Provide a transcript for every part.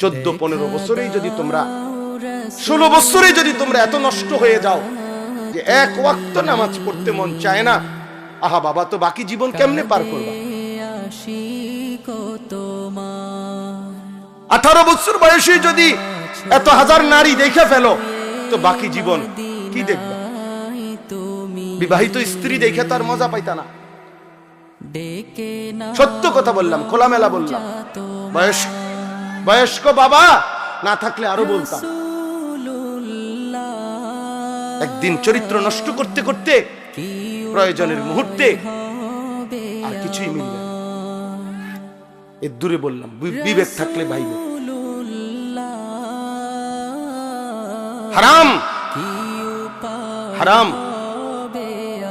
14-15 বছরেই যদি তোমরা 16 বছরে যদি তোমরা এত নষ্ট হয়ে যাও যে এক ওয়াক্ত নামাজ পড়তে মন চায় না, আহা বাবা, তো বাকি জীবন কেমনে পার করবা? 18 বছর বয়সে যদি এত হাজার নারী দেখে ফেলো, তো বাকি জীবন কি দেখবা? বিবাহিত স্ত্রী দেখে তার মজা পাইতা না। সত্য কথা বললাম, খোলামেলা বললাম। বয়স্ক বাবা না থাকলে আরো বলতাম। একদিন চরিত্র নষ্ট করতে করতে প্রয়োজনের মুহূর্তে আর কিছুই মিলবে না। এর দূরে বললাম, বিবেক থাকলে ভাইবে। হারাম হারাম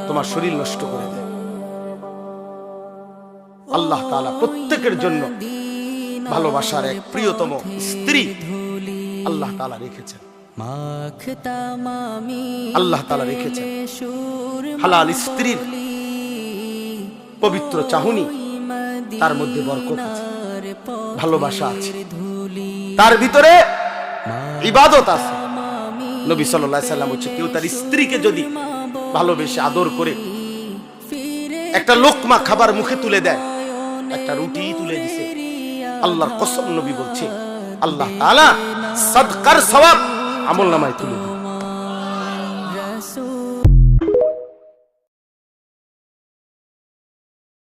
তোমার শরীর নষ্ট করে দেয়। আল্লাহ তাআলা প্রত্যেকের জন্য ভালোবাসার এক প্রিয়তম স্ত্রী আল্লাহ তাআলা রেখেছেন। আল্লাহ তাআলা রেখেছেন হালাল স্ত্রীর পবিত্র চাহনি, তার মধ্যে বরকত আছে, ভালোবাসা আছে, তার ভিতরে ইবাদত আছে। নবী সাল্লাল্লাহু আলাইহি সাল্লাম বলেছেন, কেউ তার স্ত্রীকে যদি ভালোবেসে আদর করে একটা লোকমা খাবার মুখে তুলে দেয়, একটা রুটি তুলে দিছে, আল্লাহর কসম নবী বলছে আল্লাহ তাআলা সাদকার সওয়াব আমলনামায় তুলে দেন।